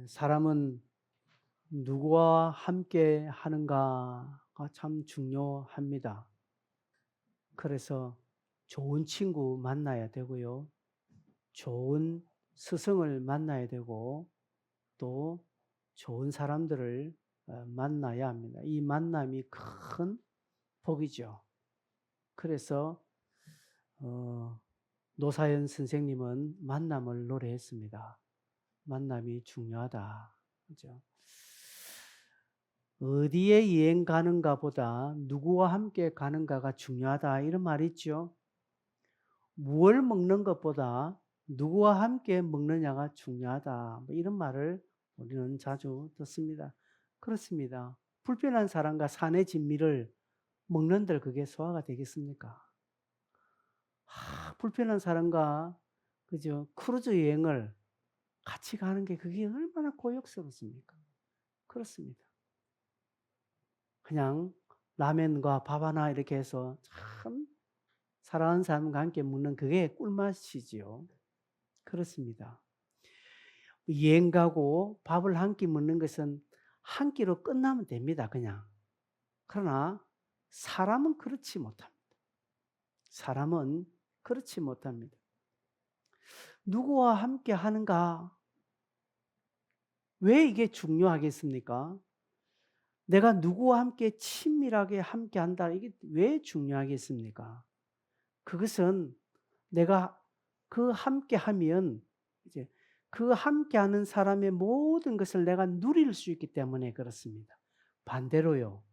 사람은 누구와 함께 하는가가 참 중요합니다. 그래서 좋은 친구 만나야 되고요. 좋은 스승을 만나야 되고 또 좋은 사람들을 만나야 합니다. 이 만남이 큰 복이죠. 그래서 노사연 선생님은 만남을 노래했습니다. 만남이 중요하다. 그죠? 어디에 여행 가는가 보다 누구와 함께 가는가가 중요하다. 이런 말이 있죠. 무엇을 먹는 것보다 누구와 함께 먹느냐가 중요하다. 이런 말을 우리는 자주 듣습니다. 그렇습니다. 불편한 사람과 산의 진미를 먹는들 그게 소화가 되겠습니까? 불편한 사람과 그죠? 크루즈 여행을 같이 가는 게 그게 얼마나 고역스럽습니까? 그렇습니다. 그냥 라면과 밥 하나 이렇게 해서 참 사랑하는 사람과 함께 먹는 그게 꿀맛이지요. 그렇습니다. 여행 가고 밥을 한 끼 먹는 것은 한 끼로 끝나면 됩니다. 그냥. 그러나 사람은 그렇지 못합니다. 사람은 그렇지 못합니다. 누구와 함께 하는가? 왜 이게 중요하겠습니까? 내가 누구와 함께 친밀하게 함께 한다. 이게 왜 중요하겠습니까? 그것은 내가 그 함께 하면 이제 그 함께 하는 사람의 모든 것을 내가 누릴 수 있기 때문에 그렇습니다. 반대로요.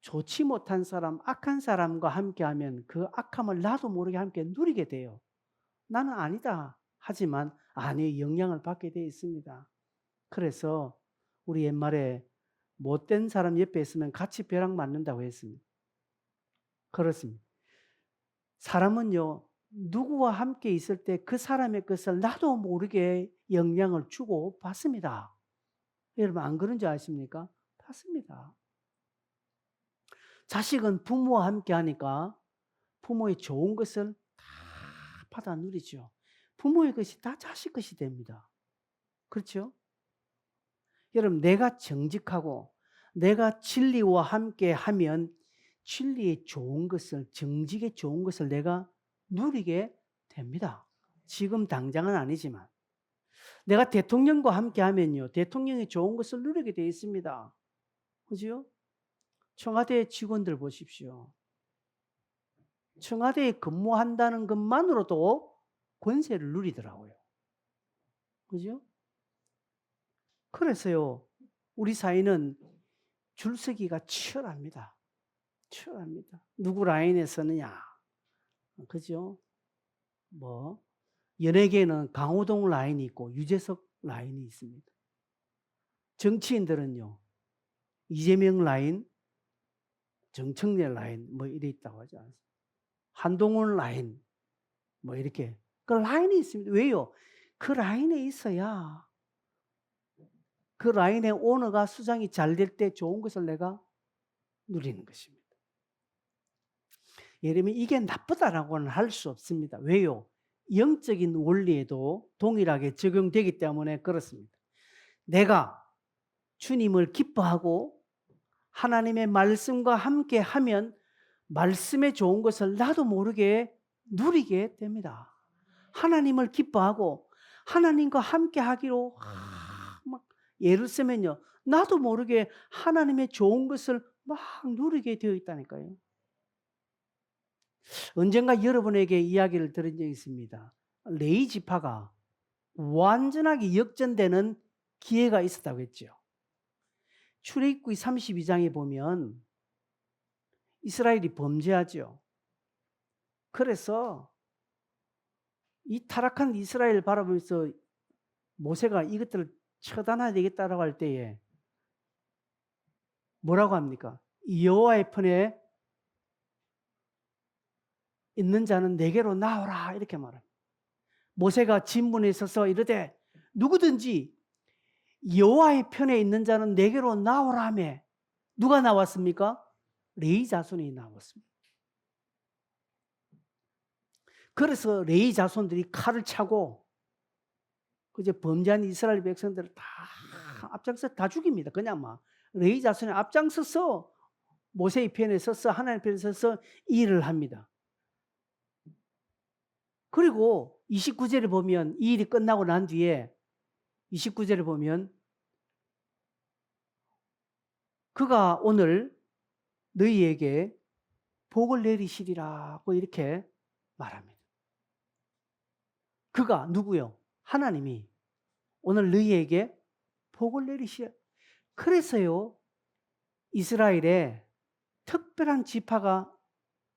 좋지 못한 사람, 악한 사람과 함께 하면 그 악함을 나도 모르게 함께 누리게 돼요. 나는 아니다. 하지만 아내의 영향을 받게 되어 있습니다. 그래서 우리 옛말에 못된 사람 옆에 있으면 같이 벼락 맞는다고 했습니다. 그렇습니다. 사람은요, 누구와 함께 있을 때 그 사람의 것을 나도 모르게 영향을 주고 받습니다. 여러분 안 그런 줄 아십니까? 받습니다. 자식은 부모와 함께 하니까 부모의 좋은 것을 다 받아 누리죠. 부모의 것이 다 자식 것이 됩니다. 그렇죠? 여러분 내가 정직하고 내가 진리와 함께 하면 진리의 좋은 것을, 정직의 좋은 것을 내가 누리게 됩니다. 지금 당장은 아니지만. 내가 대통령과 함께 하면요, 대통령이 좋은 것을 누리게 되어 있습니다. 그죠? 청와대 직원들 보십시오. 청와대에 근무한다는 것만으로도 권세를 누리더라고요. 그죠? 그래서요, 우리 사회는 줄서기가 치열합니다. 치열합니다. 누구 라인에 서느냐. 그죠? 뭐, 연예계는 강호동 라인이 있고 유재석 라인이 있습니다. 정치인들은요, 이재명 라인, 정청래 라인, 뭐 이래 있다고 하지 않습니까? 한동훈 라인, 뭐 이렇게. 그 라인이 있습니다. 왜요? 그 라인에 있어야 그 라인의 오너가 수장이 잘 될 때 좋은 것을 내가 누리는 것입니다. 예를 들면 이게 나쁘다라고는 할 수 없습니다. 왜요? 영적인 원리에도 동일하게 적용되기 때문에 그렇습니다. 내가 주님을 기뻐하고 하나님의 말씀과 함께 하면 말씀의 좋은 것을 나도 모르게 누리게 됩니다. 하나님을 기뻐하고 하나님과 함께 하기로 막 예를 쓰면요, 나도 모르게 하나님의 좋은 것을 막 누리게 되어 있다니까요. 언젠가 여러분에게 이야기를 들은 적이 있습니다. 레위 지파가 완전하게 역전되는 기회가 있었다고 했죠. 출애굽기 32장에 보면 이스라엘이 범죄하죠. 그래서 이 타락한 이스라엘을 바라보면서 모세가 이것들을 처단해야 되겠다라고 할 때에 뭐라고 합니까? 여호와의 편에 있는 자는 내게로 나오라 이렇게 말합니다. 모세가 진문에 서서 이르되 누구든지 여호와의 편에 있는 자는 내게로 나오라 하며 누가 나왔습니까? 레위 자손이 나왔습니다. 그래서 레위 자손들이 칼을 차고 그제 범죄한 이스라엘 백성들을 다 앞장서 다 죽입니다. 그냥 막 레위 자손이 앞장서서 모세의 편에 서서 하나님 편에 서서 일을 합니다. 그리고 29절에 보면 이 일이 끝나고 난 뒤에 29절에 보면 그가 오늘 너희에게 복을 내리시리라고 이렇게 말합니다. 그가 누구요? 하나님이 오늘 너희에게 복을 내리시라. 그래서요, 이스라엘에 특별한 지파가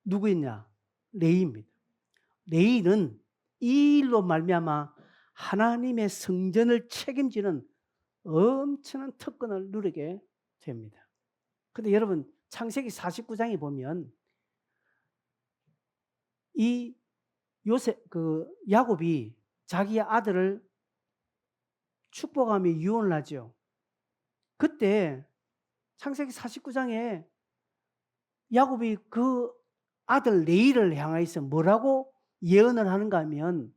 누구였냐? 레위입니다. 레위는 이 일로 말미암아 하나님의 성전을 책임지는 엄청난 특권을 누리게 됩니다. 근데 여러분, 창세기 49장에 보면 이 야곱이 자기의 아들을 축복하며 유언을 하죠. 그때 창세기 49장에 야곱이 그 아들 레위를 향하여서 뭐라고 예언을 하는가 하면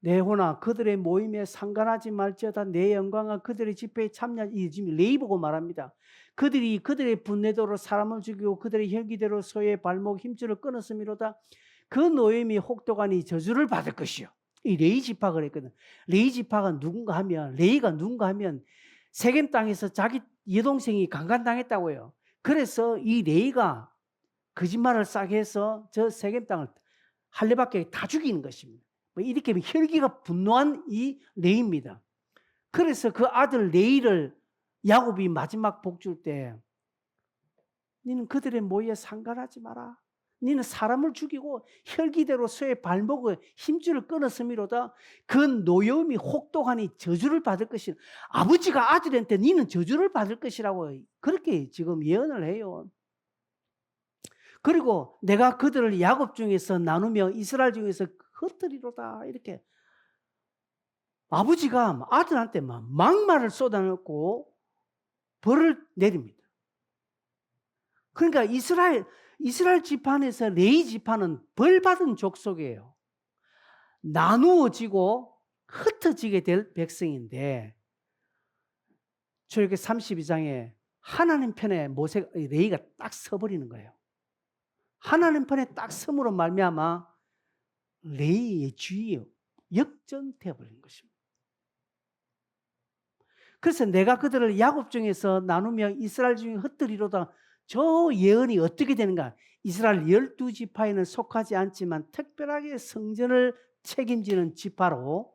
내 혼아 그들의 모임에 상관하지 말지어다 내 영광과 그들의 집회에 참여하지. 지금 레위 보고 말합니다. 그들이 그들의 분내도로 사람을 죽이고 그들의 혈기대로 소의 발목 힘줄을 끊었음이로다. 그 노임이 혹독하니 저주를 받을 것이요. 이 레위 지파가 그랬거든. 레위 지파가 레위가 누군가 하면 세겜 땅에서 자기 여동생이 강간당했다고요. 그래서 이 레위가 거짓말을 싸게 해서 저 세겜 땅을 할례받게 다 죽이는 것입니다. 이렇게 혈기가 분노한 이 레위입니다. 그래서 그 아들 레위를 야곱이 마지막 복 줄 때 너는 그들의 모의에 상관하지 마라. 너는 사람을 죽이고 혈기대로 소의 발목을 힘줄을 끊었음이로다. 그 노여움이 혹독하니 저주를 받을 것이라. 아버지가 아들한테 너는 저주를 받을 것이라고 그렇게 지금 예언을 해요. 그리고 내가 그들을 야곱 중에서 나누며 이스라엘 중에서 흩뜨리로다. 이렇게 아버지가 아들한테 막말을 쏟아놓고 벌을 내립니다. 그러니까 이스라엘 지파에서 레위 지파는 벌받은 족속이에요. 나누어지고 흩어지게 될 백성인데 출애굽기 32장에 하나님 편에 레위가 딱 서버리는 거예요. 하나님 편에 딱 섬으로 말미암아 레위의 주의에 역전되어 버린 것입니다. 그래서 내가 그들을 야곱 중에서 나누며 이스라엘 중에 흩뜨리로다. 저 예언이 어떻게 되는가? 이스라엘 12지파에는 속하지 않지만 특별하게 성전을 책임지는 지파로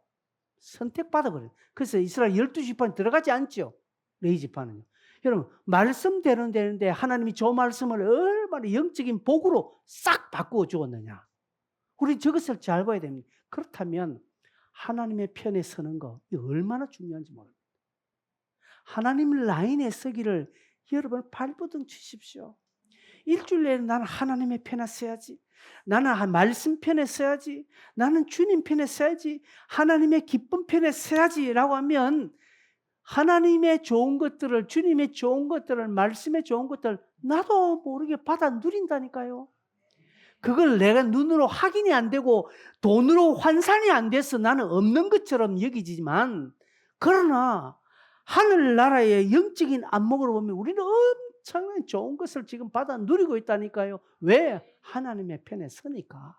선택받아 버려요. 그래서 이스라엘 12지파는 들어가지 않죠. 레위 지파는요. 여러분, 말씀대로 되는데 하나님이 저 말씀을 얼마나 영적인 복으로 싹 바꾸어 주었느냐. 우리 저것을 잘 봐야 됩니다. 그렇다면 하나님의 편에 서는 거 얼마나 중요한지 모릅니다. 하나님 라인에 서기를 여러분 발버둥 치십시오. 일주일 내에 나는 하나님의 편에 서야지. 나는 말씀 편에 서야지. 나는 주님 편에 서야지. 하나님의 기쁨 편에 서야지라고 하면 하나님의 좋은 것들을, 주님의 좋은 것들을, 말씀의 좋은 것들을 나도 모르게 받아 누린다니까요. 그걸 내가 눈으로 확인이 안 되고 돈으로 환산이 안 돼서 나는 없는 것처럼 여기지만, 그러나 하늘나라의 영적인 안목으로 보면 우리는 엄청난 좋은 것을 지금 받아 누리고 있다니까요. 왜? 하나님의 편에 서니까.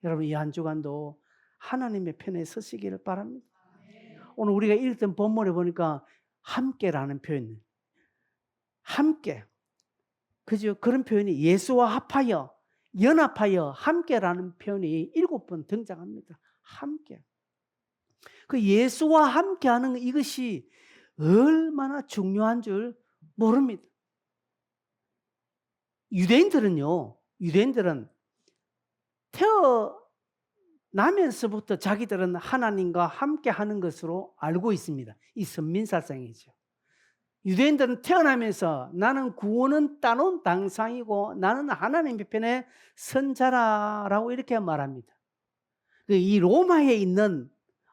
여러분, 이 한 주간도 하나님의 편에 서시기를 바랍니다. 오늘 우리가 읽던 본문에 보니까 함께라는 표현, 함께, 그죠? 그런 표현이 예수와 합하여, 연합하여, 함께라는 표현이 7번 등장합니다. 함께. 그 예수와 함께하는 이것이 얼마나 중요한 줄 모릅니다. 유대인들은 태어나면서부터 자기들은 하나님과 함께하는 것으로 알고 있습니다. 이 선민사상이죠. 유대인들은 태어나면서 나는 구원은 따놓은 당상이고 나는 하나님의 편에 선 자라라고 이렇게 말합니다. 이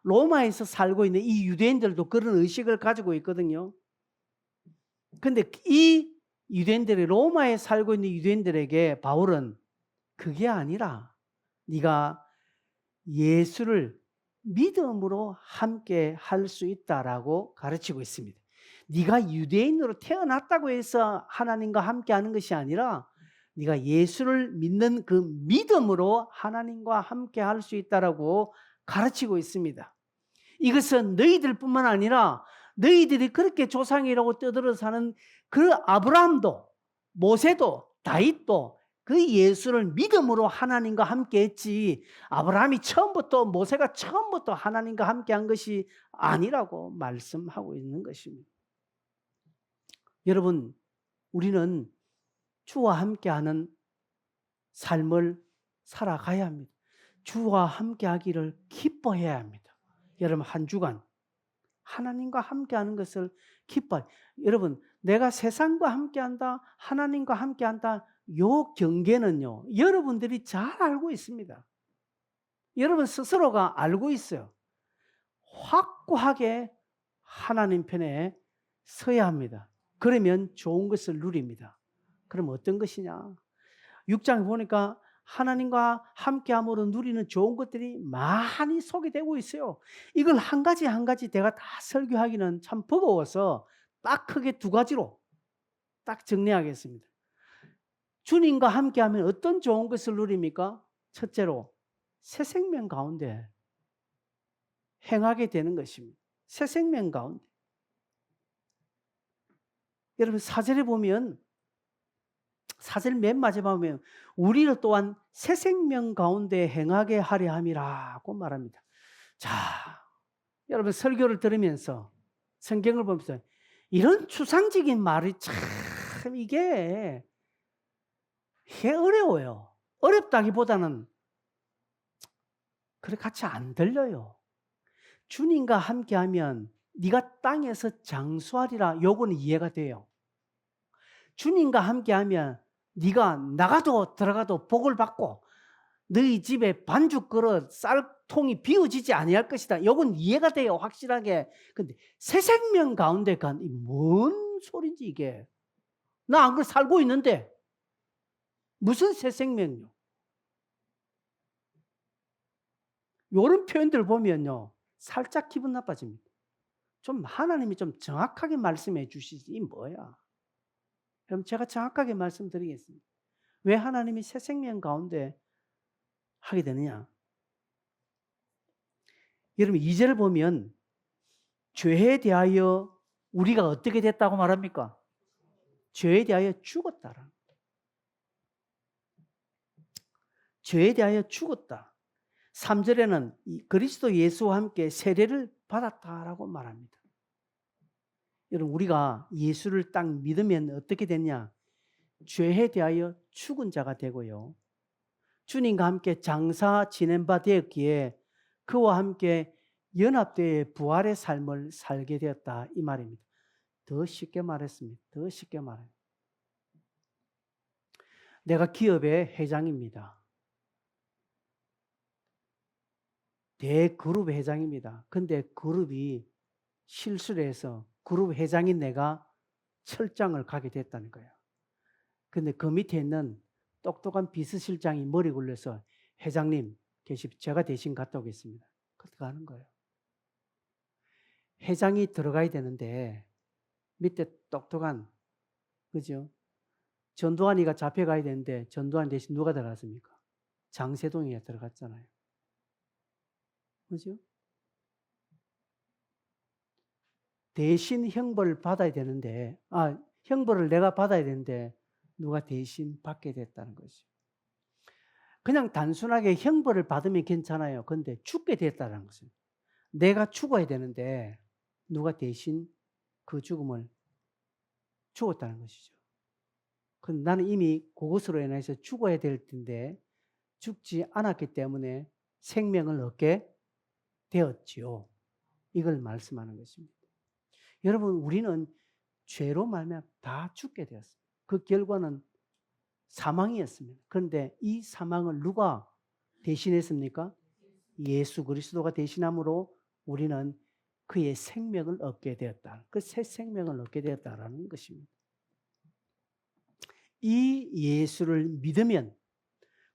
로마에서 살고 있는 이 유대인들도 그런 의식을 가지고 있거든요. 근데 이 유대인들이, 로마에 살고 있는 유대인들에게 바울은 그게 아니라 네가 예수를 믿음으로 함께 할 수 있다라고 가르치고 있습니다. 네가 유대인으로 태어났다고 해서 하나님과 함께 하는 것이 아니라 네가 예수를 믿는 그 믿음으로 하나님과 함께 할 수 있다라고 가르치고 있습니다. 이것은 너희들뿐만 아니라 너희들이 그렇게 조상이라고 떠들어 사는 그 아브라함도 모세도 다윗도 그 예수를 믿음으로 하나님과 함께 했지, 아브라함이 처음부터 모세가 처음부터 하나님과 함께 한 것이 아니라고 말씀하고 있는 것입니다. 여러분, 우리는 주와 함께하는 삶을 살아가야 합니다. 주와 함께하기를 기뻐해야 합니다. 여러분, 한 주간 하나님과 함께하는 것을 기뻐해. 여러분, 내가 세상과 함께한다, 하나님과 함께한다, 요 경계는요, 여러분들이 잘 알고 있습니다. 여러분 스스로가 알고 있어요. 확고하게 하나님 편에 서야 합니다. 그러면 좋은 것을 누립니다. 그럼 어떤 것이냐? 6장에 보니까 하나님과 함께함으로 누리는 좋은 것들이 많이 소개되고 있어요. 이걸 한 가지 한 가지 내가 다 설교하기는 참 버거워서 딱 크게 두 가지로 딱 정리하겠습니다. 주님과 함께하면 어떤 좋은 것을 누립니까? 첫째로 새 생명 가운데 행하게 되는 것입니다. 새 생명 가운데. 여러분 4절에 보면, 4절 맨 마지막에 보면 우리를 또한 새 생명 가운데 행하게 하려 함이라고 말합니다. 자, 여러분 설교를 들으면서 성경을 보면서 이런 추상적인 말이 참 이게 어려워요. 어렵다기보다는 그렇게 같이 안 들려요. 주님과 함께하면 네가 땅에서 장수하리라, 요거는 이해가 돼요. 주님과 함께하면 네가 나가도 들어가도 복을 받고 너희 집에 반죽 그릇 쌀통이 비워지지 아니할 것이다. 요건 이해가 돼요, 확실하게. 근데 새 생명 가운데 간 이 뭔 소리인지 이게. 나 안 그래 살고 있는데 무슨 새 생명요? 요런 표현들 보면요 살짝 기분 나빠집니다. 좀 하나님이 좀 정확하게 말씀해 주시지 이 뭐야. 그럼 제가 정확하게 말씀드리겠습니다. 왜 하나님이 새 생명 가운데 하게 되느냐? 여러분 2절을 보면 죄에 대하여 우리가 어떻게 됐다고 말합니까? 죄에 대하여 죽었다라. 죄에 대하여 죽었다. 3절에는 그리스도 예수와 함께 세례를 받았다라고 말합니다. 여러분 우리가 예수를 딱 믿으면 어떻게 되냐? 죄에 대하여 죽은 자가 되고요. 주님과 함께 장사 지낸 바 되었기에 그와 함께 연합되어 부활의 삶을 살게 되었다 이 말입니다. 더 쉽게 말했습니다. 더 쉽게 말해요. 내가 기업의 회장입니다. 대그룹 회장입니다. 근데 그룹이 실수를 해서 그룹 회장인 내가 철장을 가게 됐다는 거예요. 근데 그 밑에 있는 똑똑한 비서실장이 머리 굴려서 회장님 제가 대신 갔다 오겠습니다. 그렇게 가는 거예요. 회장이 들어가야 되는데 밑에 똑똑한, 그죠? 전두환이가 잡혀가야 되는데 전두환 대신 누가 들어갔습니까? 장세동이가 들어갔잖아요. 그죠? 대신 형벌을 받아야 되는데, 형벌을 내가 받아야 되는데 누가 대신 받게 됐다는 거죠. 그냥 단순하게 형벌을 받으면 괜찮아요. 근데 죽게 됐다는 것은 내가 죽어야 되는데 누가 대신 그 죽음을 죽었다는 것이죠. 근데 나는 이미 그것으로 인해서 죽어야 될 텐데 죽지 않았기 때문에 생명을 얻게 되었지요. 이걸 말씀하는 것입니다. 여러분 우리는 죄로 말미암아 다 죽게 되었습니다. 그 결과는 사망이었습니다. 그런데 이 사망을 누가 대신했습니까? 예수 그리스도가 대신함으로 우리는 그의 생명을 얻게 되었다. 그 새 생명을 얻게 되었다라는 것입니다. 이 예수를 믿으면,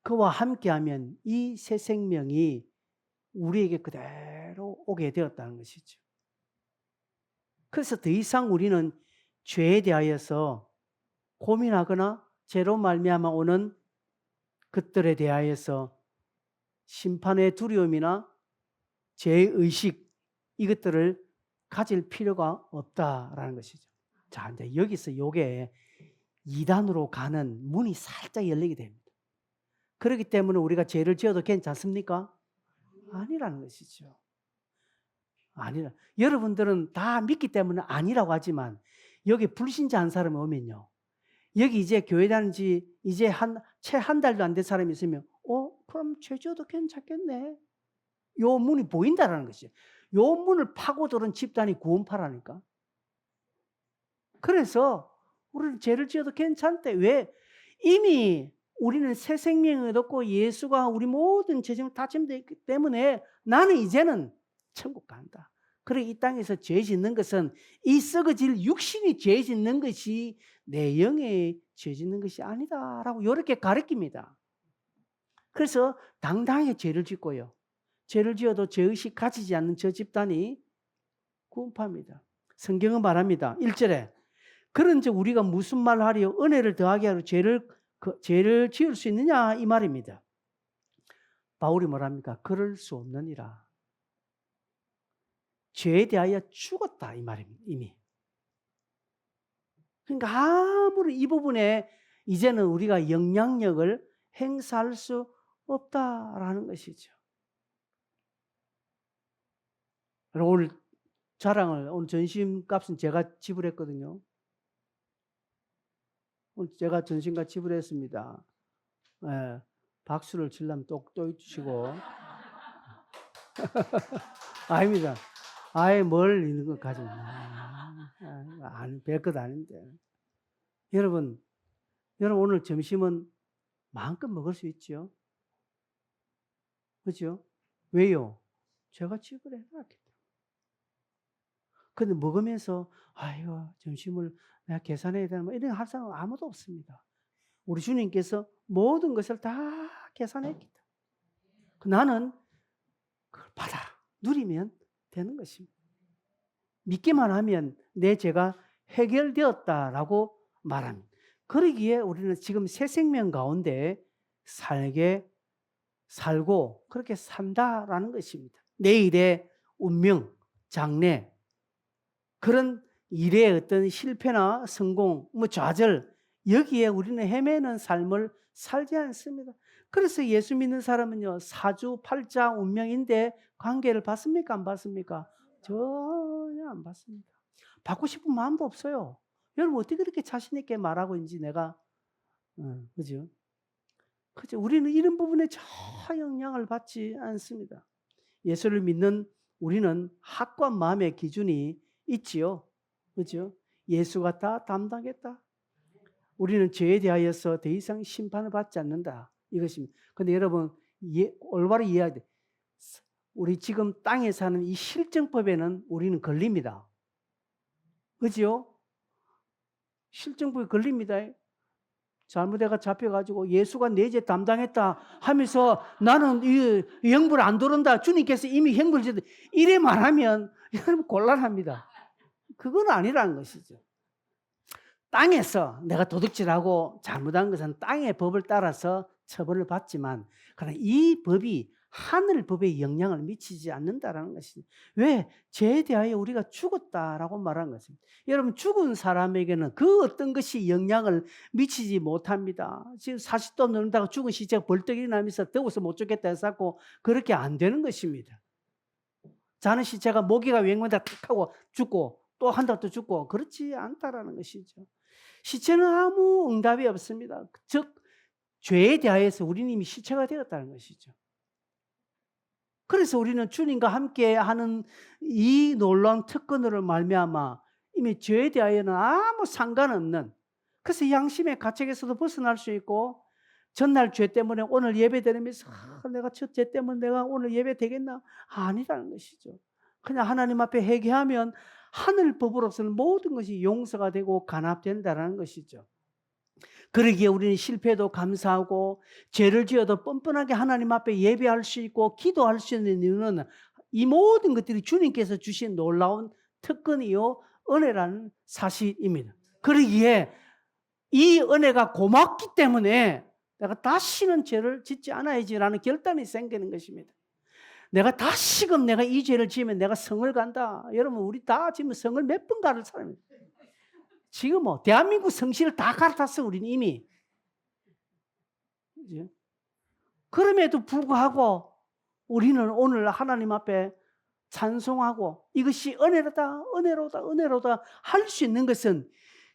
그와 함께하면 이 새 생명이 우리에게 그대로 오게 되었다는 것이죠. 그래서 더 이상 우리는 죄에 대하여서 고민하거나 죄로 말미암아 오는 것들에 대하여서 심판의 두려움이나 죄의식 이것들을 가질 필요가 없다라는 것이죠. 자, 이제 여기서 요게 2단으로 가는 문이 살짝 열리게 됩니다. 그렇기 때문에 우리가 죄를 지어도 괜찮습니까? 아니라는 것이죠. 아니라. 여러분들은 다 믿기 때문에 아니라고 하지만 여기 불신자 한 사람이 오면요. 여기 이제 교회 다닌 지 이제 채 한 달도 안 된 사람이 있으면 그럼 죄 지어도 괜찮겠네. 요 문이 보인다라는 것이죠. 요 문을 파고들은 집단이 구원파라니까. 그래서 우리는 죄를 지어도 괜찮대. 왜? 이미 우리는 새 생명을 얻었고 예수가 우리 모든 죄짐을 다 짐되기 때문에 나는 이제는 천국 간다. 그리고 이 땅에서 죄 짓는 것은 이 썩어질 육신이 죄 짓는 것이 내 영의 죄 짓는 것이 아니다라고 이렇게 가르칩니다. 그래서 당당하게 죄를 짓고요. 죄를 지어도 죄의식 가지지 않는 저 집단이 구원파입니다. 성경은 말합니다. 1절에 그런즉 우리가 무슨 말을 하리요? 은혜를 더하게 하려 죄를 지을 수 있느냐? 이 말입니다. 바울이 뭐랍니까? 그럴 수 없느니라. 죄에 대하여 죽었다 이 말입니다. 이미. 그러니까 아무리 이 부분에 이제는 우리가 영향력을 행사할 수 없다라는 것이죠. 오늘 오늘 전심값은 제가 지불했거든요. 오늘 제가 전심값 지불했습니다. 예, 박수를 치려면 또 해주시고. 아닙니다. 아예 뭘 있는 것 가지고. 별것 아닌데. 여러분 오늘 점심은 마음껏 먹을 수 있죠? 그죠? 왜요? 제가 지불해놨기 때문에. 근데 먹으면서, 아이고, 점심을 내가 계산해야 되나, 이런 할 사람 아무도 없습니다. 우리 주님께서 모든 것을 다 계산했기 때문에. 나는 그걸 받아, 누리면 되는 것입니다. 믿기만 하면 내 죄가 해결되었다라고 말합니다. 그러기에 우리는 지금 새 생명 가운데 살고 그렇게 산다라는 것입니다. 내일의 운명, 장래, 그런 일의 어떤 실패나 성공, 좌절, 여기에 우리는 헤매는 삶을 살지 않습니다. 그래서 예수 믿는 사람은요, 사주팔자 운명인데 관계를 받습니까? 안 받습니까? 전혀 안 받습니다. 받고 싶은 마음도 없어요. 여러분 어떻게 그렇게 자신 있게 말하고 있는지 내가 그죠? 그죠? 우리는 이런 부분에 전혀 영향을 받지 않습니다. 예수를 믿는 우리는 학과 마음의 기준이 있지요. 그죠? 예수가 다 담당했다. 우리는 죄에 대하여서 더 이상 심판을 받지 않는다. 이것입니다. 근데 여러분, 올바로 이해해야 돼. 우리 지금 땅에 사는 이 실정법에는 우리는 걸립니다. 그죠? 실정법에 걸립니다. 잘못해가 잡혀가지고 예수가 내 죄 담당했다 하면서 나는 이 형벌 안 들어온다. 주님께서 이미 형벌 주셨다. 이래 말하면 여러분 곤란합니다. 그건 아니라는 것이죠. 땅에서 내가 도둑질하고 잘못한 것은 땅의 법을 따라서 처벌을 받지만 그러나 이 법이 하늘 법에 영향을 미치지 않는다라는 것이죠. 왜? 죄에 대하여 우리가 죽었다라고 말한 것입니다. 여러분 죽은 사람에게는 그 어떤 것이 영향을 미치지 못합니다. 지금 40도 넘다가 죽은 시체가 벌떡 일어나면서 더워서 못 죽겠다 해서 그렇게 안 되는 것입니다. 자는 시체가 모기가 맹문다 탁 하고 죽고 또 한다 또 죽고 그렇지 않다라는 것이죠. 시체는 아무 응답이 없습니다. 즉 죄에 대하여서 우리는 이미 시체가 되었다는 것이죠. 그래서 우리는 주님과 함께 하는 이 놀라운 특권으로 말미암아 이미 죄에 대하여는 아무 상관없는, 그래서 양심의 가책에서도 벗어날 수 있고 전날 죄 때문에 오늘 예배 드리면서 내가 첫 죄 때문에 내가 오늘 예배 되겠나? 아니라는 것이죠. 그냥 하나님 앞에 회개하면 하늘 법으로서는 모든 것이 용서가 되고 간합된다는 것이죠. 그러기에 우리는 실패도 감사하고 죄를 지어도 뻔뻔하게 하나님 앞에 예배할 수 있고 기도할 수 있는 이유는 이 모든 것들이 주님께서 주신 놀라운 특권이요 은혜라는 사실입니다. 그러기에 이 은혜가 고맙기 때문에 내가 다시는 죄를 짓지 않아야지라는 결단이 생기는 것입니다. 내가 다시금 내가 이 죄를 지으면 내가 성을 간다. 여러분 우리 다 지금 성을 몇 번 가를 사람입니다. 지금 뭐 대한민국 성씨를 다 갈아탔어 우리는 이미. 그죠? 그럼에도 불구하고 우리는 오늘 하나님 앞에 찬송하고 이것이 은혜로다 은혜로다 은혜로다 할 수 있는 것은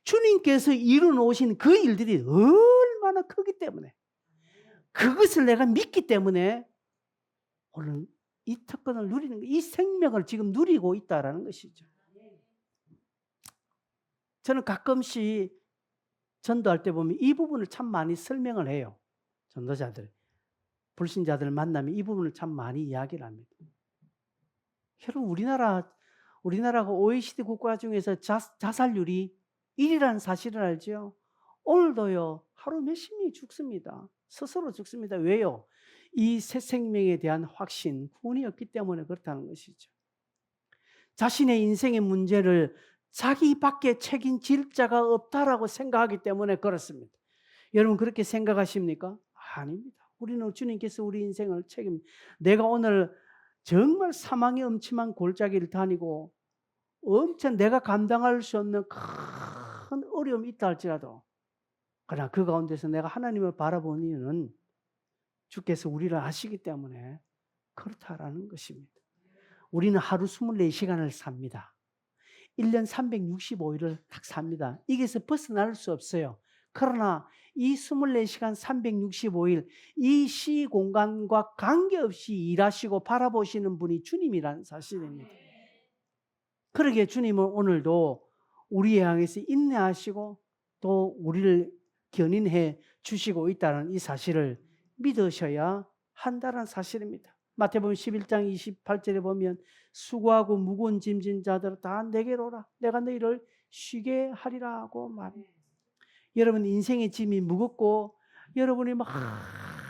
주님께서 이루어 놓으신 그 일들이 얼마나 크기 때문에 그것을 내가 믿기 때문에 오늘 이 특권을 누리는 이 생명을 지금 누리고 있다라는 것이죠. 저는 가끔씩 전도할 때 보면 이 부분을 참 많이 설명을 해요. 전도자들, 불신자들을 만나면 이 부분을 참 많이 이야기를 합니다. 여러분 우리나라가 OECD 국가 중에서 자살률이 1위라는 사실을 알죠? 오늘도요 하루 몇십 명이 죽습니다. 스스로 죽습니다. 왜요? 이 새 생명에 대한 확신, 구원이 없기 때문에 그렇다는 것이죠. 자신의 인생의 문제를 자기밖에 책임질 자가 없다라고 생각하기 때문에 그렇습니다. 여러분 그렇게 생각하십니까? 아닙니다. 우리는 주님께서 우리 인생을 내가 오늘 정말 사망의 음침한 골짜기를 다니고 엄청 내가 감당할 수 없는 큰 어려움이 있다 할지라도 그러나 그 가운데서 내가 하나님을 바라보는 이유는 주께서 우리를 아시기 때문에 그렇다라는 것입니다. 우리는 하루 24시간을 삽니다. 1년 365일을 딱 삽니다. 이게서 벗어날 수 없어요. 그러나 이 24시간 365일 이 시공간과 관계없이 일하시고 바라보시는 분이 주님이라는 사실입니다. 그러기에 주님은 오늘도 우리에 향해서 인내하시고 또 우리를 견인해 주시고 있다는 이 사실을 믿으셔야 한다는 사실입니다. 마태복음 11장 28절에 보면 수고하고 무거운 짐진 자들아 다 내게로 오라 내가 너희를 쉬게 하리라 하고 말합니다. 여러분 인생의 짐이 무겁고 여러분이 막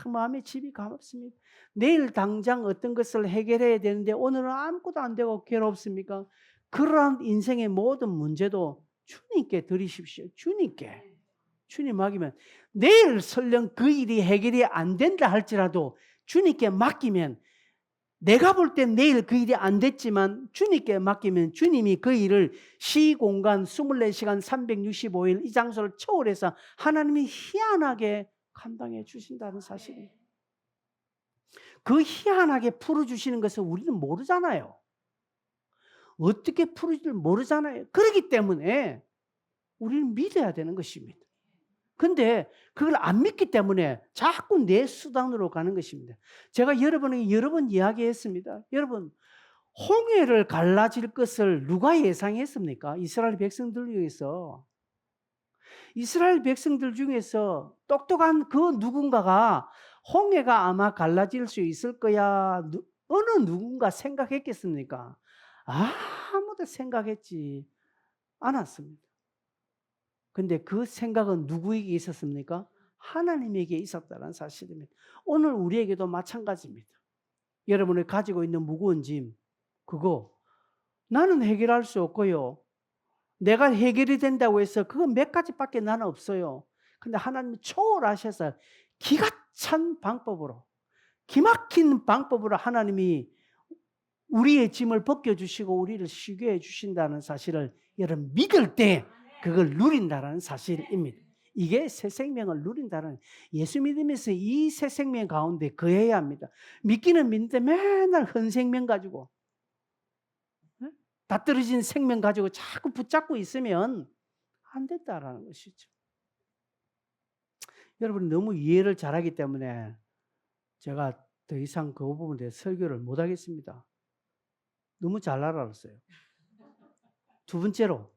마음의 짐이 가볍습니다. 내일 당장 어떤 것을 해결해야 되는데 오늘은 아무것도 안 되고 괴롭습니까? 그러한 인생의 모든 문제도 주님께 드리십시오. 주님 맡기면 내일 설령 그 일이 해결이 안 된다 할지라도 주님께 맡기면 내가 볼 땐 내일 그 일이 안 됐지만 주님께 맡기면 주님이 그 일을 시공간 24시간 365일 이 장소를 초월해서 하나님이 희한하게 감당해 주신다는 사실입니다. 그 희한하게 풀어주시는 것을 우리는 모르잖아요. 어떻게 풀어줄지 모르잖아요. 그렇기 때문에 우리는 믿어야 되는 것입니다. 근데 그걸 안 믿기 때문에 자꾸 내 수단으로 가는 것입니다. 제가 여러분에게 여러 번 이야기했습니다. 여러분 홍해를 갈라질 것을 누가 예상했습니까? 이스라엘 백성들 중에서 똑똑한 그 누군가가 홍해가 아마 갈라질 수 있을 거야 어느 누군가 생각했겠습니까? 아무도 생각했지 않았습니다. 근데 그 생각은 누구에게 있었습니까? 하나님에게 있었다는 사실입니다. 오늘 우리에게도 마찬가지입니다. 여러분이 가지고 있는 무거운 짐, 그거 나는 해결할 수 없고요. 내가 해결이 된다고 해서 그거 몇 가지밖에 나는 없어요. 근데 하나님이 초월하셔서 기가 찬 방법으로, 기막힌 방법으로 하나님이 우리의 짐을 벗겨주시고 우리를 쉬게 해주신다는 사실을 여러분 믿을 때 그걸 누린다는 사실입니다. 이게 새 생명을 누린다는, 예수 믿으면서 이 새 생명 가운데 거해야 합니다. 믿기는 믿는데 맨날 현 생명 가지고 다 떨어진 생명 가지고 자꾸 붙잡고 있으면 안 된다라는 것이죠. 여러분 너무 이해를 잘하기 때문에 제가 더 이상 그 부분에 대해 설교를 못 하겠습니다. 너무 잘 알았어요. 두 번째로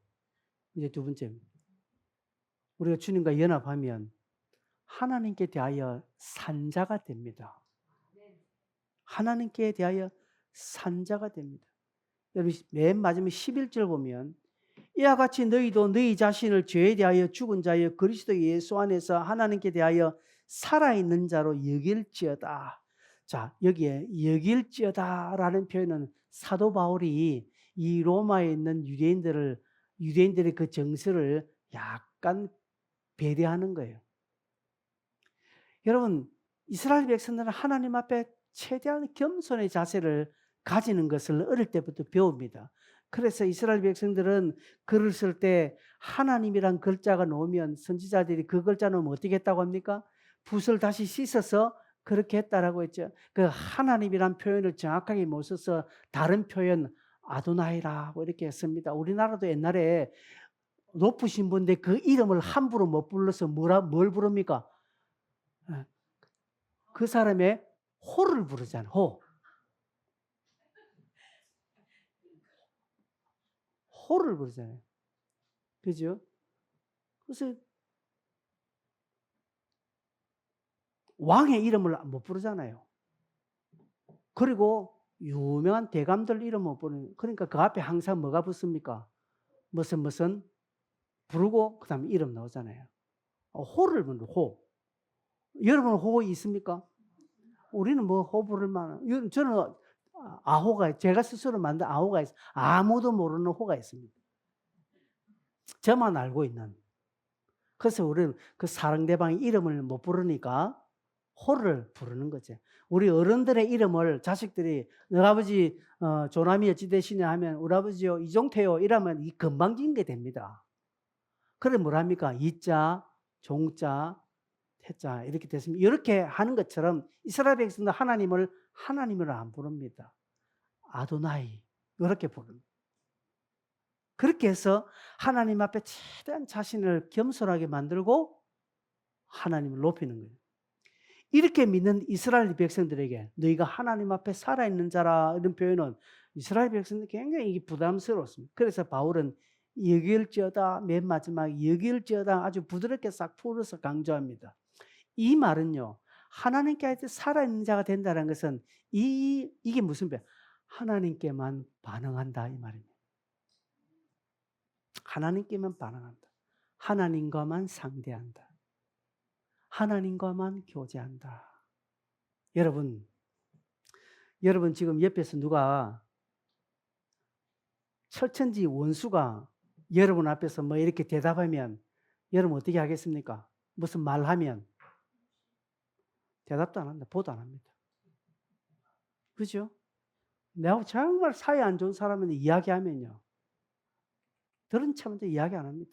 우리가 주님과 연합하면 하나님께 대하여 산자가 됩니다. 하나님께 대하여 산자가 됩니다. 여러분 맨 마지막 11절 보면 이와 같이 너희도 너희 자신을 죄에 대하여 죽은 자여 그리스도 예수 안에서 하나님께 대하여 살아있는 자로 여길지어다. 자, 여기에 여길지어다라는 표현은 사도 바울이 이 로마에 있는 유대인들의 그 정서를 약간 배려하는 거예요. 여러분, 이스라엘 백성들은 하나님 앞에 최대한 겸손의 자세를 가지는 것을 어릴 때부터 배웁니다. 그래서 이스라엘 백성들은 글을 쓸 때 하나님이란 글자가 나오면 선지자들이 그 글자 놓으면 어떻게 했다고 합니까? 붓을 다시 씻어서 그렇게 했다라고 했죠. 그 하나님이란 표현을 정확하게 못 써서 다른 표현 아도나이라고 이렇게 했습니다. 우리나라도 옛날에 높으신 분인데 그 이름을 함부로 못 불러서 뭘 부릅니까? 그 사람의 호를 부르잖아요. 호를 부르잖아요. 그죠? 그래서 왕의 이름을 못 부르잖아요. 그리고 유명한 대감들 이름 못 부르는, 그러니까 그 앞에 항상 뭐가 붙습니까? 무슨 부르고 그 다음에 이름 나오잖아요. 호를 부르는 호. 여러분 호 있습니까? 우리는 뭐 호 부를 만한, 저는 아호가, 제가 스스로 만든 아호가 있어요. 아무도 모르는 호가 있습니다. 저만 알고 있는. 그래서 우리는 그 상대방의 이름을 못 부르니까 호를 부르는 거죠. 우리 어른들의 이름을 자식들이 너희 아버지 조남이 어찌 되시냐 하면 우리 아버지요 이종태요 이러면 이 금방 짓게 됩니다. 그래 뭐랍니까? 이자, 종자, 태자 이렇게 됐습니다. 이렇게 하는 것처럼 이스라엘 백성들 하나님을 하나님으로 안 부릅니다. 아도나이 이렇게 부릅니다. 그렇게 해서 하나님 앞에 최대한 자신을 겸손하게 만들고 하나님을 높이는 거예요. 이렇게 믿는 이스라엘 백성들에게 너희가 하나님 앞에 살아있는 자라 이런 표현은 이스라엘 백성들 굉장히 부담스러웠습니다. 그래서 바울은 여길지어다 맨 마지막 여길지어다 아주 부드럽게 싹 풀어서 강조합니다. 이 말은요. 하나님께 살아있는 자가 된다는 것은 이게 무슨 배? 하나님께만 반응한다 이 말입니다. 하나님께만 반응한다. 하나님과만 상대한다. 하나님과만 교제한다. 여러분 지금 옆에서 누가 철천지 원수가 여러분 앞에서 뭐 이렇게 대답하면 여러분 어떻게 하겠습니까? 무슨 말하면 대답도 안 한다. 보도 안 합니다. 그죠? 내가 정말 사이 안 좋은 사람한테 이야기하면요. 들은 척한테 이야기 안 합니다.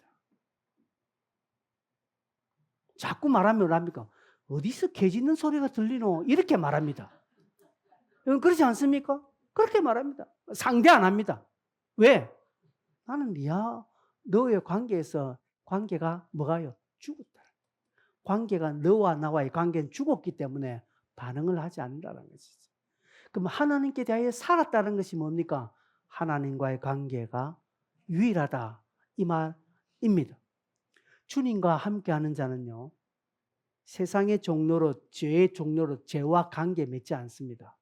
자꾸 말하면 뭐랍니까? 어디서 개 짖는 소리가 들리노? 이렇게 말합니다. 그렇지 않습니까? 그렇게 말합니다. 상대 안 합니다. 왜? 나는 너의 관계가 뭐가요? 죽었다. 관계가 너와 나와의 관계는 죽었기 때문에 반응을 하지 않는다는 것이죠. 그럼 하나님께 대하여 살았다는 것이 뭡니까? 하나님과의 관계가 유일하다. 이 말입니다. 주님과 함께하는 자는요. 세상의 종로로 죄의 종로로 죄와 관계 맺지 않습니다.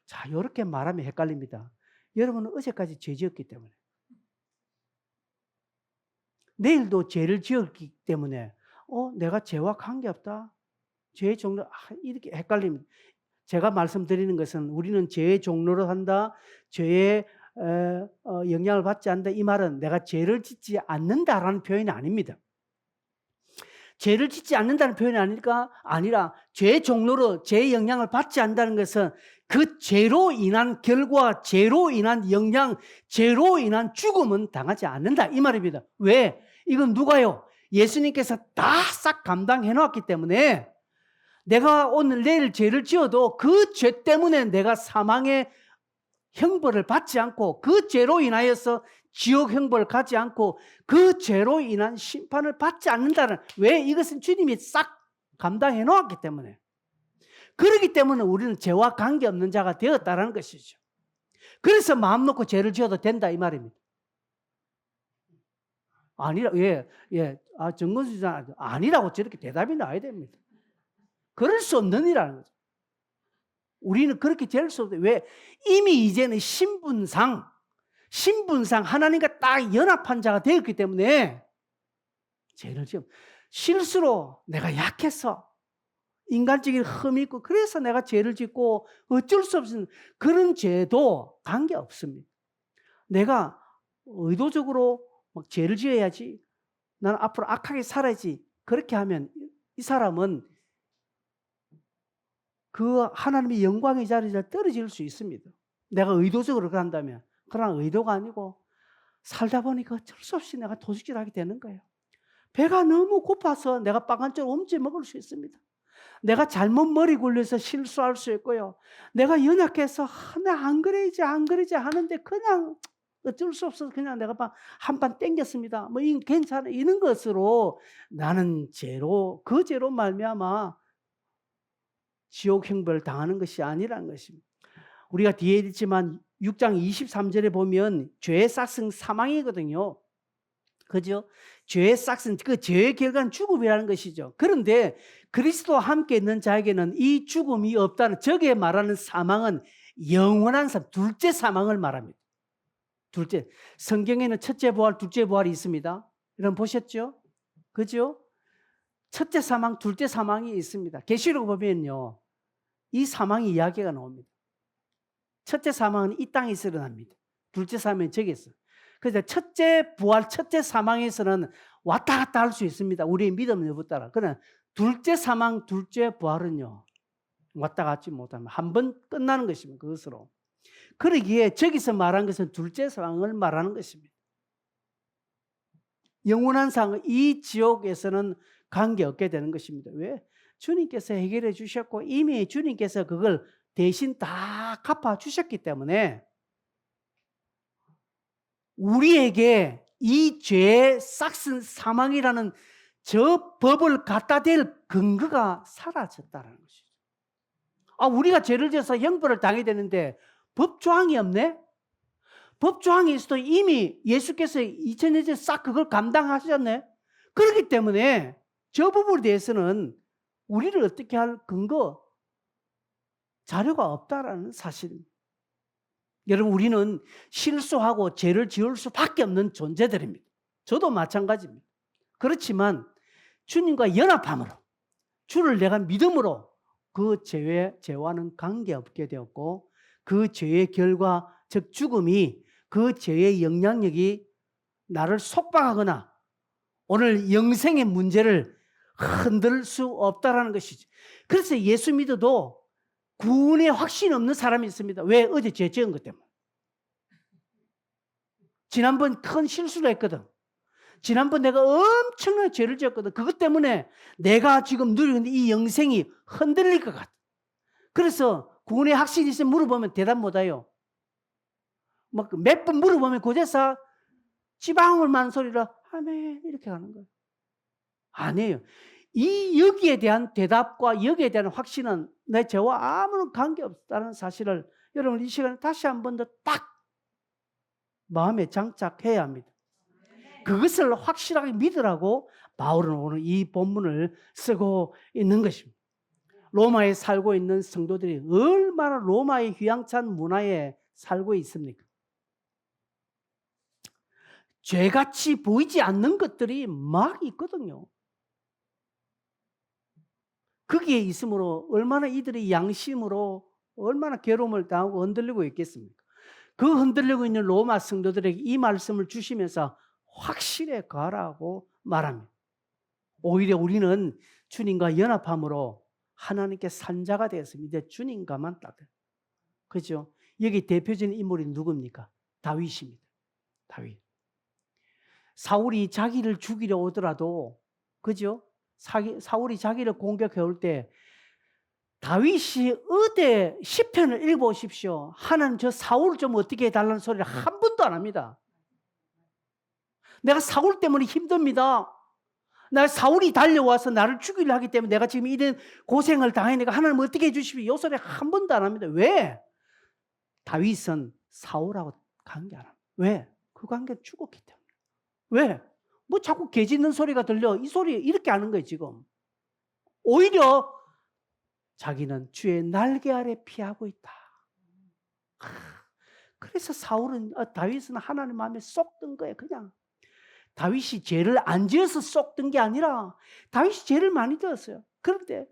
자, 이렇게 말하면 헷갈립니다. 여러분은 어제까지 죄 지었기 때문에 내일도 죄를 지었기 때문에 내가 죄와 관계없다. 죄의 종로 이렇게 헷갈립니다. 제가 말씀드리는 것은 우리는 죄의 종로로 한다. 죄의 영향을 받지 않는다. 이 말은 내가 죄를 짓지 않는다라는 표현이 아닙니다. 죄를 짓지 않는다는 표현이 아니라 죄의 종로로 죄의 영향을 받지 않는다는 것은 그 죄로 인한 결과, 죄로 인한 영향, 죄로 인한 죽음은 당하지 않는다 이 말입니다. 왜? 이건 누가요? 예수님께서 다 싹 감당해 놓았기 때문에 내가 오늘 내일 죄를 지어도 그 죄 때문에 내가 사망의 형벌을 받지 않고 그 죄로 인하여서 지옥 형벌을 갖지 않고 그 죄로 인한 심판을 받지 않는다는, 왜? 이것은 주님이 싹 감당해 놓았기 때문에. 그렇기 때문에 우리는 죄와 관계없는 자가 되었다는 것이죠. 그래서 마음 놓고 죄를 지어도 된다 이 말입니다. 아니라 정건수 지사 아니라고 저렇게 대답이 나와야 됩니다. 그럴 수 없는 일이라는 거죠. 우리는 그렇게 될 수 없어요. 왜? 이미 이제는 신분상 신분상 하나님과 딱 연합한 자가 되었기 때문에 죄를 지어 실수로 내가 약해서 인간적인 흠이 있고 그래서 내가 죄를 짓고 어쩔 수 없는 그런 죄도 관계없습니다. 내가 의도적으로 막 죄를 지어야지 나는 앞으로 악하게 살아야지 그렇게 하면 이 사람은 그 하나님의 영광의 자리에 떨어질 수 있습니다. 내가 의도적으로 한다면. 그러나 의도가 아니고 살다 보니까 어쩔 수 없이 내가 도둑질하게 되는 거예요. 배가 너무 고파서 내가 빵한쪽 옮겨 먹을 수 있습니다. 내가 잘못 머리 굴려서 실수할 수 있고요. 내가 연약해서 나 안 그래야지 안 그러지 하는데 그냥 어쩔 수 없어서 그냥 내가 한 판 땡겼습니다. 뭐 괜찮아 이런 것으로 나는 죄로 그 죄로 말미암아 지옥 형벌을 당하는 것이 아니라는 것입니다. 우리가 뒤에 있지만 6장 23절에 보면 죄의 싹은 사망이거든요. 그죠? 죄의 싹은 그 죄의 결과는 죽음이라는 것이죠. 그런데 그리스도와 함께 있는 자에게는 이 죽음이 없다는 저게 말하는 사망은 영원한 사망, 둘째 사망을 말합니다. 둘째. 성경에는 첫째 부활, 둘째 부활이 있습니다. 여러분 보셨죠? 그죠? 첫째 사망, 둘째 사망이 있습니다. 계시록 보면요. 이 사망의 이야기가 나옵니다. 첫째 사망은 이 땅에서 일어납니다. 둘째 사망은 저기서. 그래서 첫째 부활, 첫째 사망에서는 왔다 갔다 할 수 있습니다. 우리의 믿음 여부 따라. 그러나 둘째 사망, 둘째 부활은요. 왔다 갔지 못하면 한 번 끝나는 것입니다. 그것으로. 그러기에 저기서 말한 것은 둘째 사망을 말하는 것입니다. 영원한 상, 이 지옥에서는 관계없게 되는 것입니다. 왜? 주님께서 해결해 주셨고 이미 주님께서 그걸 대신 다 갚아 주셨기 때문에 우리에게 이 죄의 싹슨 사망이라는 저 법을 갖다 댈 근거가 사라졌다는 것이죠. 우리가 죄를 지어서 형벌을 당해야 되는데 법조항이 없네? 법조항이 있어도 이미 예수께서 2000년 전에 싹 그걸 감당하셨네? 그렇기 때문에 저 부분에 대해서는 우리를 어떻게 할 근거, 자료가 없다라는 사실입니다. 여러분 우리는 실수하고 죄를 지을 수밖에 없는 존재들입니다. 저도 마찬가지입니다. 그렇지만 주님과 연합함으로 주를 내가 믿음으로 그 죄와는 관계없게 되었고 그 죄의 결과 즉 죽음이 그 죄의 영향력이 나를 속박하거나 오늘 영생의 문제를 흔들 수 없다라는 것이죠. 그래서 예수 믿어도 구원의 확신 없는 사람이 있습니다. 왜? 어제 죄 지은 것 때문에. 지난번 큰 실수를 했거든. 지난번 내가 엄청난 죄를 지었거든. 그것 때문에 내가 지금 누리는 이 영생이 흔들릴 것 같아. 그래서 구원의 확신이 있으면 물어보면 대답 못해요. 막 몇 번 물어보면 고제사 지방울 많은 소리로 아멘 이렇게 하는 거예요. 아니에요. 여기에 대한 대답과 여기에 대한 확신은 내 죄와 아무런 관계없다는 사실을 여러분 이 시간에 다시 한 번 더 딱 마음에 장착해야 합니다. 그것을 확실하게 믿으라고 바울은 오늘 이 본문을 쓰고 있는 것입니다. 로마에 살고 있는 성도들이 얼마나 로마의 휘황찬 문화에 살고 있습니까? 죄같이 보이지 않는 것들이 막 있거든요. 거기에 있으므로 얼마나 이들이 양심으로 얼마나 괴로움을 당하고 흔들리고 있겠습니까? 그 흔들리고 있는 로마 성도들에게 이 말씀을 주시면서 확실해 가라고 말합니다. 오히려 우리는 주님과 연합함으로 하나님께 산자가 되었습니다. 이제 주님과만 딱. 그죠? 여기 대표적인 인물이 누굽니까? 다윗입니다. 다윗. 사울이 자기를 죽이려 오더라도, 그죠? 사울이 자기를 공격해 올 때 다윗이 어디 시편을 읽어보십시오. 하나님 저 사울 좀 어떻게 해달라는 소리를 한 번도 안 합니다. 내가 사울 때문에 힘듭니다. 나 사울이 달려와서 나를 죽이려 하기 때문에 내가 지금 이런 고생을 당하니까 하나님 어떻게 해주십시오. 이 소리 한 번도 안 합니다. 왜? 다윗은 사울하고 관계 안 합니다. 왜? 그 관계는 죽었기 때문에. 왜? 뭐 자꾸 개 짖는 소리가 들려. 이 소리 이렇게 하는 거예요 지금. 오히려 자기는 주의 날개 아래 피하고 있다. 그래서 다윗은 하나님 마음에 쏙 든 거예요. 그냥 다윗이 죄를 안 지어서 쏙 든 게 아니라 다윗이 죄를 많이 지었어요. 그런데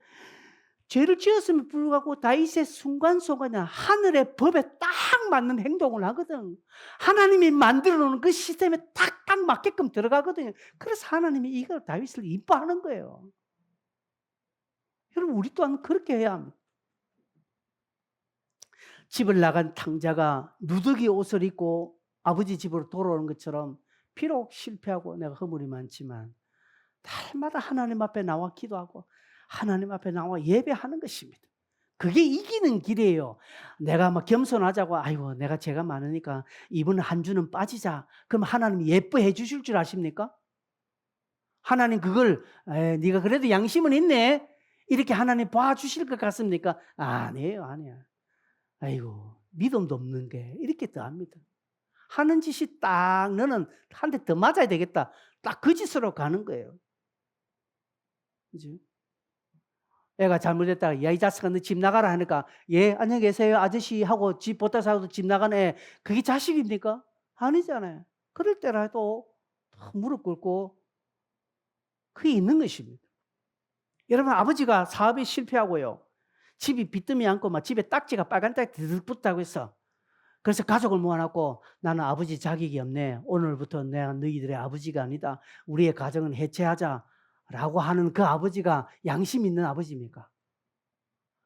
죄를 지었음에 불구하고 다윗의 순간순간에 하늘의 법에 딱 맞는 행동을 하거든. 하나님이 만들어 놓은 그 시스템에 딱 맞게끔 들어가거든요. 그래서 하나님이 이걸 다윗을 이뻐하는 거예요. 여러분, 우리 또한 그렇게 해야 합니다. 집을 나간 탕자가 누더기 옷을 입고 아버지 집으로 돌아오는 것처럼 비록 실패하고 내가 허물이 많지만 날마다 하나님 앞에 나와 기도하고 하나님 앞에 나와 예배하는 것입니다. 그게 이기는 길이에요. 내가 막 겸손하자고 아이고 내가 죄가 많으니까 이번 한 주는 빠지자. 그럼 하나님이 예뻐해 주실 줄 아십니까? 하나님 그걸 네가 그래도 양심은 있네. 이렇게 하나님 봐주실 것 같습니까? 아니에요. 아니야. 아이고 믿음도 없는 게 이렇게 더합니다. 하는 짓이 딱 너는 한 대 더 맞아야 되겠다. 딱 그 짓으로 가는 거예요. 그죠? 애가 잘못했다가 "야 이 자식아 너 집 나가라." 하니까 "예 안녕히 계세요 아저씨." 하고 집 보따리 싸고 집 나가는 애 그게 자식입니까? 아니잖아요. 그럴 때라도 무릎 꿇고 그게 있는 것입니다. 여러분 아버지가 사업에 실패하고요. 집이 비듬이 않고 막 집에 딱지가 빨간 딱지 드득 붙다고 했어. 그래서 가족을 모아 놓고 "나는 아버지 자격이 없네. 오늘부터 내가 너희들의 아버지가 아니다. 우리의 가정은 해체하자."라고 하는 그 아버지가 양심 있는 아버지입니까?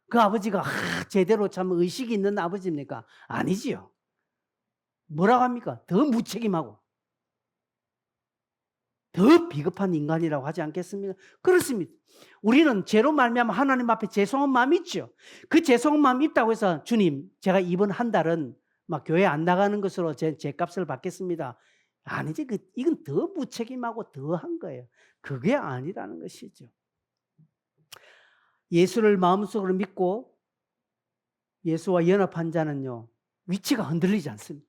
그 아버지가 제대로 참 의식이 있는 아버지입니까? 아니지요. 뭐라고 합니까? 더 무책임하고 더 비겁한 인간이라고 하지 않겠습니까? 그렇습니다. 우리는 죄로 말미암아 하나님 앞에 죄송한 마음이 있죠. 그 죄송한 마음이 있다고 해서 "주님 제가 이번 한 달은 막 교회 안 나가는 것으로 제 값을 받겠습니다." 아니지. 이건 더 무책임하고 더한 거예요. 그게 아니라는 것이죠. 예수를 마음속으로 믿고 예수와 연합한 자는요. 위치가 흔들리지 않습니다.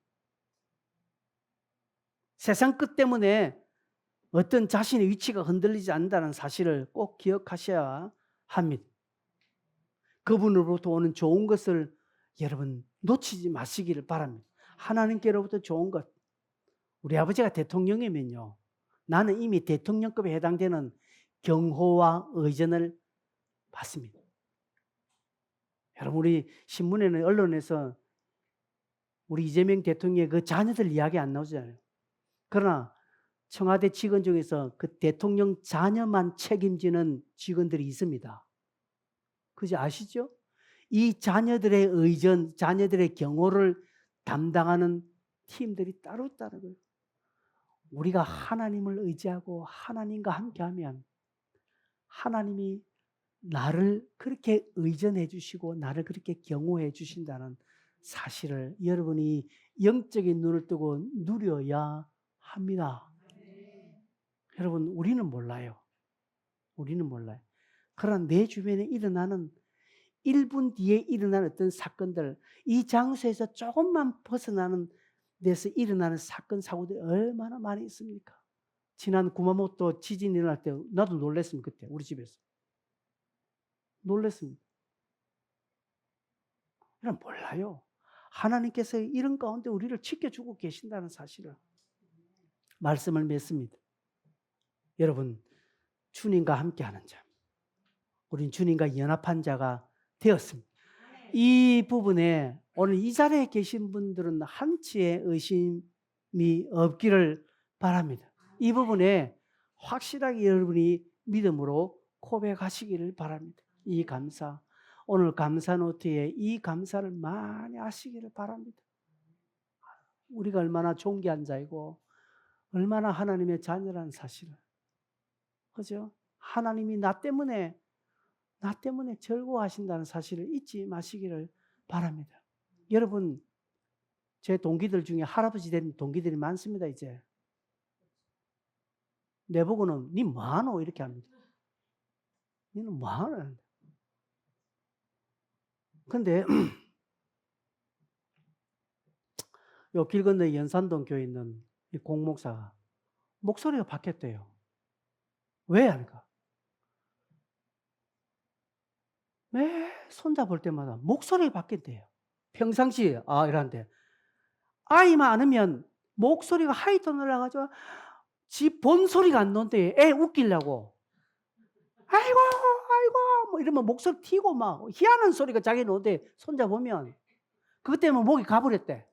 세상 끝 때문에 어떤 자신의 위치가 흔들리지 않는다는 사실을 꼭 기억하셔야 합니다. 그분으로부터 오는 좋은 것을 여러분 놓치지 마시기를 바랍니다. 하나님께로부터 좋은 것. 우리 아버지가 대통령이면요. 나는 이미 대통령급에 해당되는 경호와 의전을 받습니다. 여러분 우리 신문에는 언론에서 우리 이재명 대통령의 그 자녀들 이야기 안 나오잖아요. 그러나 청와대 직원 중에서 그 대통령 자녀만 책임지는 직원들이 있습니다. 그지 아시죠? 이 자녀들의 의전, 자녀들의 경호를 담당하는 팀들이 따로 있다는 거예요. 우리가 하나님을 의지하고 하나님과 함께하면 하나님이 나를 그렇게 의전해 주시고 나를 그렇게 경호해 주신다는 사실을 여러분이 영적인 눈을 뜨고 누려야 합니다. 여러분 우리는 몰라요. 우리는 몰라요. 그러나 내 주변에 일어나는 1분 뒤에 일어나는 어떤 사건들, 이 장소에서 조금만 벗어나는 데서 일어나는 사건 사고들이 얼마나 많이 있습니까? 지난 구마모토 지진이 일어날 때 나도 놀랐습니다. 그때 우리 집에서. 놀랐습니다. 그냥 몰라요. 하나님께서 이런 가운데 우리를 지켜주고 계신다는 사실을 말씀을 맺습니다. 여러분 주님과 함께하는 자, 우린 주님과 연합한 자가 되었습니다. 이 부분에 오늘 이 자리에 계신 분들은 한치의 의심이 없기를 바랍니다. 이 부분에 확실하게 여러분이 믿음으로 고백하시기를 바랍니다. 이 감사, 오늘 감사 노트에 이 감사를 많이 하시기를 바랍니다. 우리가 얼마나 존귀한 자이고 얼마나 하나님의 자녀라는 사실을, 그죠? 하나님이 나 때문에 즐거워하신다는 사실을 잊지 마시기를 바랍니다. 여러분, 제 동기들 중에 할아버지 된 동기들이 많습니다. 이제 내보고는 니 뭐하노 이렇게 합니다. 니는 뭐하노. 근데 요 길 건너 연산동 교회에 있는 이 공목사가 목소리가 바뀌었대요. 왜 합니까? 매 손자 볼 때마다 목소리가 바뀐대요. 평상시에 이러는데 아이 많으면 목소리가 하이톤 올라가지고 지 본 소리가 안 나는데 애 웃기려고. 아이고, 아이고, 뭐 이러면 목소리 튀고 막 희한한 소리가 자기 나오는데 손잡으면 그것 때문에 목이 가버렸대.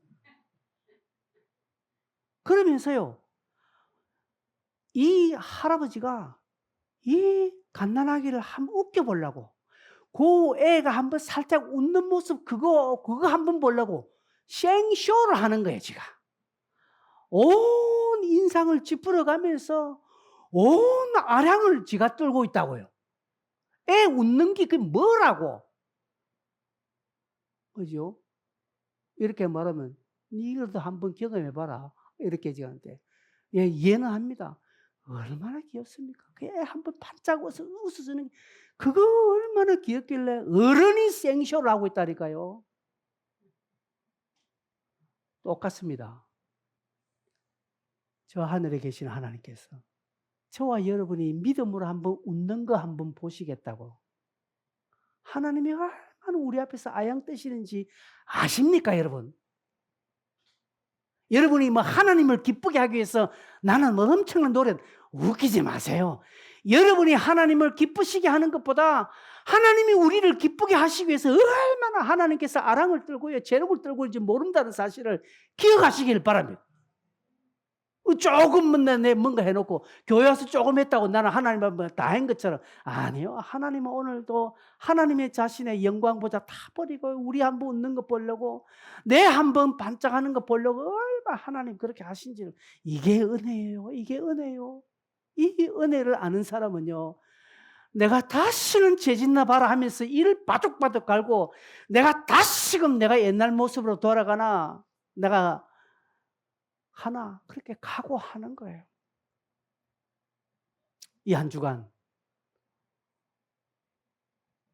그러면서요, 이 할아버지가 이 갓난아기를 한번 웃겨보려고, 그 애가 한번 살짝 웃는 모습, 그거 한번 보려고 생쇼를 하는 거예요, 지가. 온 인상을 찌푸려 가면서 온 아량을 지가 떨고 있다고요. 애 웃는 게 그게 뭐라고. 그죠? 이렇게 말하면, 니도 한번 경험해봐라. 이렇게 지한테. 예, 이해는 합니다. 얼마나 귀엽습니까? 그 애 한번 반짝 웃어주는 게, 그거 얼마나 귀엽길래 어른이 생쇼를 하고 있다니까요. 똑같습니다. 저 하늘에 계신 하나님께서 저와 여러분이 믿음으로 한번 웃는 거 한번 보시겠다고. 하나님이 얼마나 우리 앞에서 아양 뜨시는지 아십니까, 여러분? 여러분이 뭐 하나님을 기쁘게 하기 위해서 나는 뭐 엄청난 노래, 웃기지 마세요. 여러분이 하나님을 기쁘시게 하는 것보다 하나님이 우리를 기쁘게 하시기 위해서 얼마나 하나님께서 아랑을 떨고요, 재롱을 떨고 있는지 모른다는 사실을 기억하시길 바랍니다. 조금만 내 뭔가 해놓고 교회 와서 조금 했다고 나는 하나님 앞에 다 한 것처럼, 아니요. 하나님은 오늘도 하나님의 자신의 영광보다 다 버리고 우리 한번 웃는 거 보려고, 내 한번 반짝하는 거 보려고 얼마나 하나님 그렇게 하신지를. 이게 은혜예요. 이게 은혜요. 이 은혜를 아는 사람은요, 내가 다시는 죄짓나 봐라 하면서 이를 바둑바둑 갈고 내가 다시금 내가 옛날 모습으로 돌아가나 내가 하나 그렇게 각오하는 거예요. 이 한 주간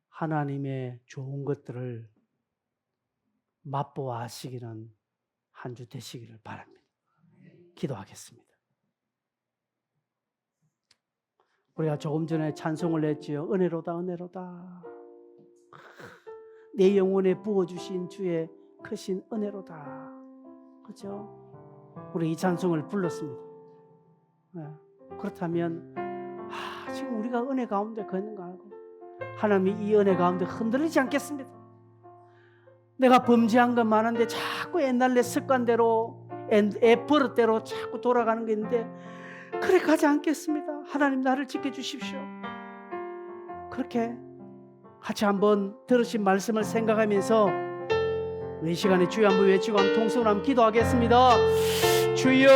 하나님의 좋은 것들을 맛보아 하시기는 한 주 되시기를 바랍니다. 기도하겠습니다. 우리가 조금 전에 찬송을 했지요. 은혜로다, 은혜로다. 내 영혼에 부어주신 주의 크신 은혜로다. 그렇죠? 우리 이 찬송을 불렀습니다. 네. 그렇다면 지금 우리가 은혜 가운데 걷는 거 알고 하나님이 이 은혜 가운데 흔들리지 않겠습니다. 내가 범죄한 건 많은데 자꾸 옛날 내 습관대로 애 버릇대로 자꾸 돌아가는 게 있는데 그래 가지 않겠습니다. 하나님 나를 지켜주십시오. 그렇게 같이 한번 들으신 말씀을 생각하면서 이 시간에 주여 한번 외치고 한번 통성으로 한번 기도하겠습니다. 주여